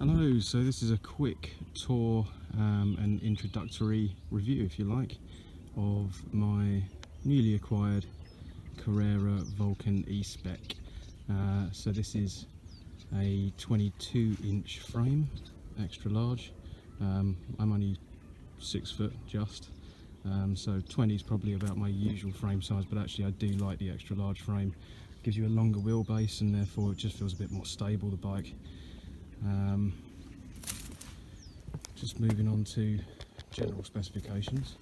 Hello, so this is a quick tour and introductory review, if you like, of my newly acquired Carrera Vulcan E-Spec. So this is a 22-inch frame, extra large. I'm only 6 foot just, so 20 is probably about my usual frame size, but actually I do like the extra large frame. It gives you a longer wheelbase and therefore it just feels a bit more stable, the bike. Just moving on to general specifications.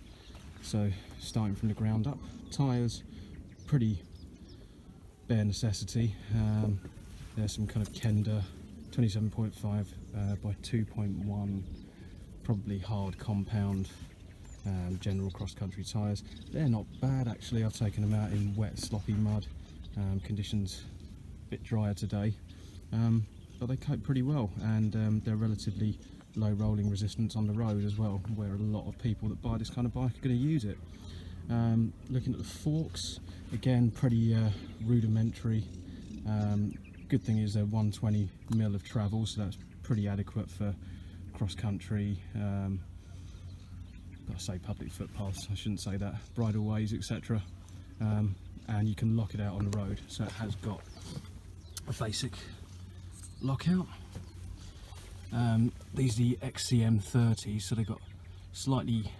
So starting from the ground up, tyres, pretty bare necessity. There's some kind of Kenda 27.5 by 2.1, probably hard compound general cross-country tyres. They're not bad actually. I've taken them out in wet sloppy mud, conditions a bit drier today, but they cope pretty well, and they're relatively low rolling resistance on the road as well, where a lot of people that buy this kind of bike are going to use it. Looking at the forks, again pretty rudimentary. Good thing is they're 120mm of travel, so that's pretty adequate for cross country, I say public footpaths, I shouldn't say that, bridleways, etc. And you can lock it out on the road, so it has got a basic lockout. These are the XCM30s, so they've got slightly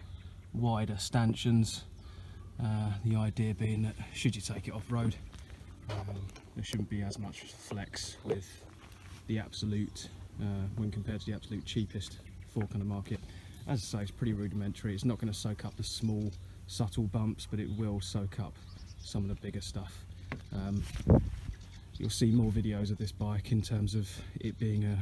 wider stanchions. The idea being that should you take it off road, there shouldn't be as much flex with the absolute, when compared to the absolute cheapest fork on the market. As I say, it's pretty rudimentary. It's not going to soak up the small, subtle bumps, but it will soak up some of the bigger stuff. You'll see more videos of this bike in terms of it being a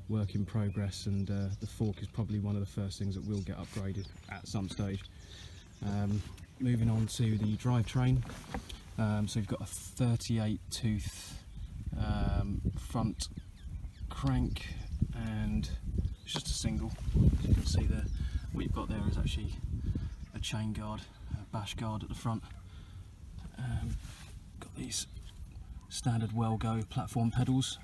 work in progress, and the fork is probably one of the first things that will get upgraded at some stage. Moving on to the drivetrain, so you've got a 38 tooth front crank, and it's just a single. As you can see there, what you've got there is actually a chain guard, a bash guard at the front. Got these standard Well-Go platform pedals.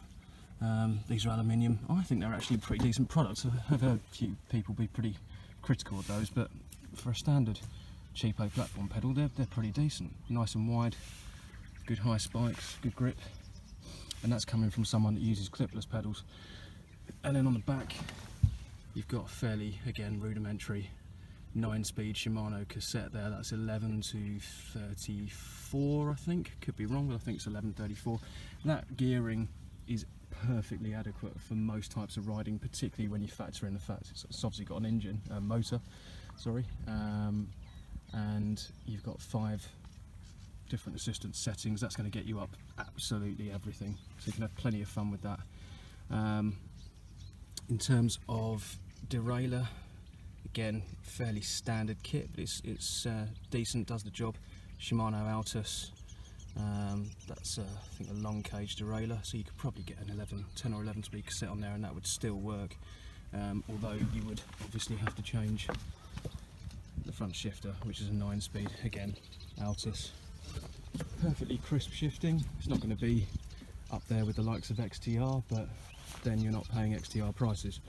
These are aluminium. I think they're actually pretty decent products. I've heard a few people be pretty critical of those, but for a standard cheapo platform pedal, they're pretty decent. Nice and wide, good high spikes, good grip, and that's coming from someone that uses clipless pedals. And then on the back, you've got a fairly, again, rudimentary 9-speed Shimano cassette there. That's 11 to 34, I think. Could be wrong, but I think it's 1134. That gearing is perfectly adequate for most types of riding, particularly when you factor in the fact it's obviously got an engine, motor, sorry, and you've got 5 different assistance settings. That's going to get you up absolutely everything, so you can have plenty of fun with that. In terms of derailleur, again, fairly standard kit, but it's decent, does the job. Shimano Altus. That's I think a long cage derailleur, so you could probably get an 10 or 11 speed cassette on there and that would still work, although you would obviously have to change the front shifter, which is a 9-speed, again, Altus. Perfectly crisp shifting. It's not going to be up there with the likes of XTR, but then you're not paying XTR prices.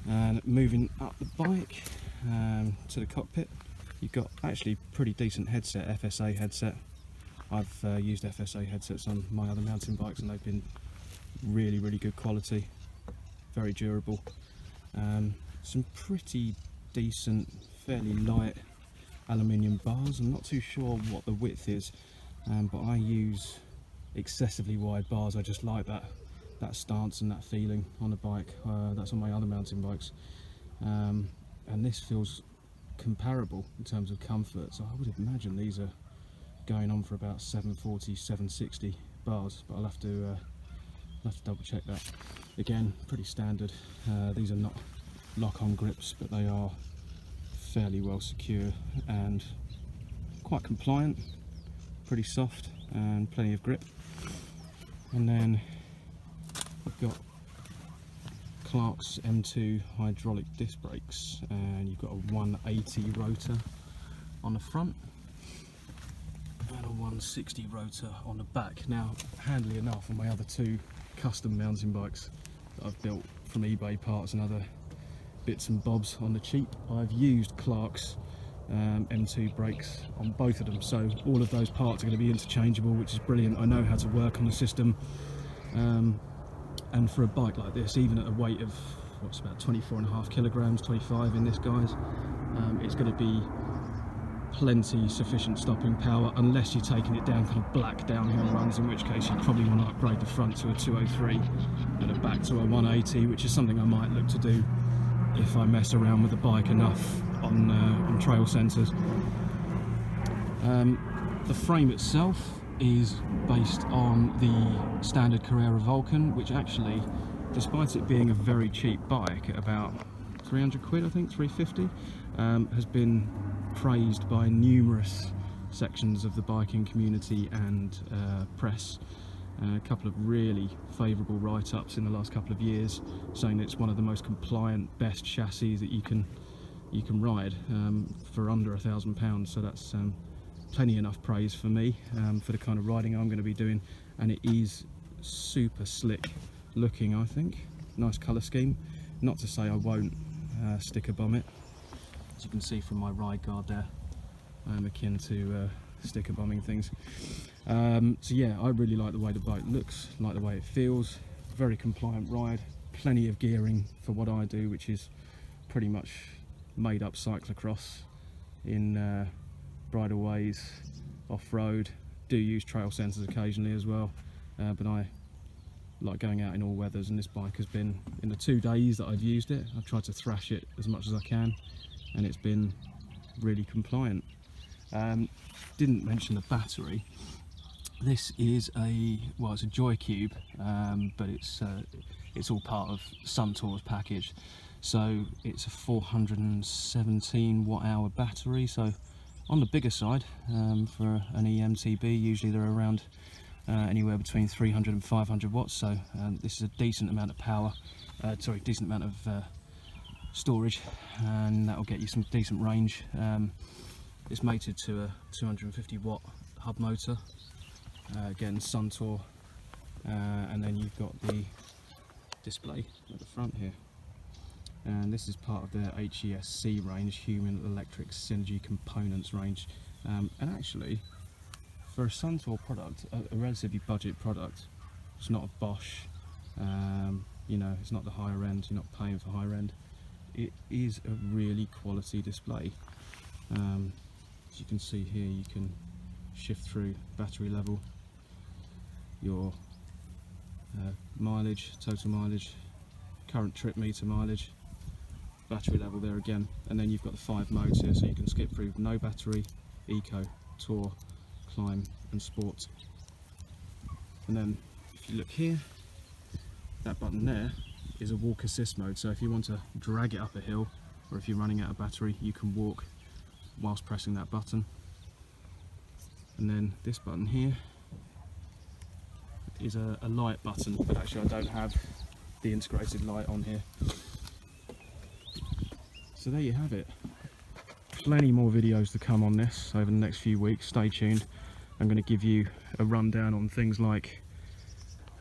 And moving up the bike to the cockpit, you've got actually pretty decent headset, FSA headset. I've used FSA headsets on my other mountain bikes and they've been really, really good quality, very durable. Some pretty decent, fairly light aluminium bars. I'm not too sure what the width is, but I use excessively wide bars. I just like that stance and that feeling on the bike. That's on my other mountain bikes, and this feels comparable in terms of comfort, so I would imagine these are going on for about 740, 760 bars, but I'll have to double check that. Again, pretty standard. These are not lock-on grips, but they are fairly well secure and quite compliant, pretty soft and plenty of grip. And then we've got Clark's M2 hydraulic disc brakes, and you've got a 180 rotor on the front, and a 160 rotor on the back. Now, handily enough, on my other two custom mountain bikes that I've built from eBay parts and other bits and bobs on the cheap, I've used Clark's M2 brakes on both of them, so all of those parts are going to be interchangeable, which is brilliant. I know how to work on the system, and for a bike like this, even at a weight of what's about 24.5 kilograms, 25 in this guys, it's going to be plenty sufficient stopping power, unless you're taking it down kind of black downhill runs, in which case you probably want to upgrade the front to a 203 and the back to a 180, which is something I might look to do if I mess around with the bike enough on trail sensors. The frame itself is based on the standard Carrera Vulcan, which actually, despite it being a very cheap bike at about 300 quid, I think 350, has been praised by numerous sections of the biking community and press. A couple of really favourable write-ups in the last couple of years, saying that it's one of the most compliant, best chassis that you can ride for under £1,000. So that's plenty enough praise for me for the kind of riding I'm going to be doing, and it is super slick looking. I think nice colour scheme. Not to say I won't sticker bomb it. As you can see from my ride guard there, I'm akin to sticker bombing things. So yeah, I really like the way the bike looks, like the way it feels. Very compliant ride, plenty of gearing for what I do, which is pretty much made up cyclocross in bridleways, off-road. Do use trail sensors occasionally as well, but I like going out in all weathers, and this bike has been, in the 2 days that I've used it, I've tried to thrash it as much as I can, and it's been really compliant. Didn't mention the battery. This is it's a Joy Cube, but it's all part of Suntour's package. So it's a 417 watt-hour battery, so on the bigger side for an EMTB. Usually they're around anywhere between 300 and 500 watts, so this is a decent amount of power, decent amount of storage, and that will get you some decent range. It's mated to a 250 watt hub motor, again Suntour, and then you've got the display at the front here, and this is part of their HESC range, Human Electric Synergy Components range, and actually for a Suntour product, a relatively budget product, it's not a Bosch, you know, it's not the higher end, you're not paying for higher end. It is a really quality display. As you can see here, you can shift through battery level, your mileage, total mileage, current trip meter mileage, battery level there again, and then you've got the 5 modes here, so you can skip through no battery, eco, tour, climb and sport. And then if you look here, that button there is a walk assist mode, so if you want to drag it up a hill, or if you're running out of battery, you can walk whilst pressing that button. And then this button here is a light button, but actually I don't have the integrated light on here. So there you have it. Plenty more videos to come on this over the next few weeks, stay tuned. I'm going to give you a rundown on things like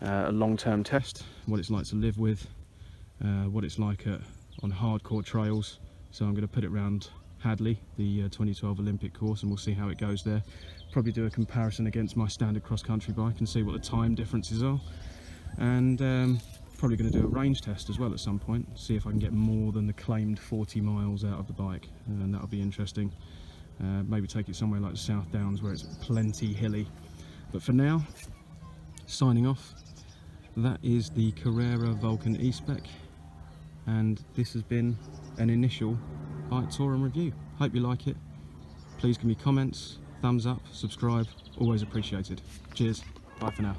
a long-term test, what it's like to live with, what it's like on hardcore trails. So I'm going to put it around Hadley, the 2012 Olympic course, and we'll see how it goes there. Probably do a comparison against my standard cross-country bike and see what the time differences are, and probably going to do a range test as well at some point, see if I can get more than the claimed 40 miles out of the bike, and that'll be interesting. Maybe take it somewhere like the South Downs where it's plenty hilly. But for now, signing off, that is the Carrera Vulcan E-Spec, and this has been an initial bike tour and review. Hope you like it. Please give me comments, thumbs up, subscribe, always appreciated. Cheers, bye for now.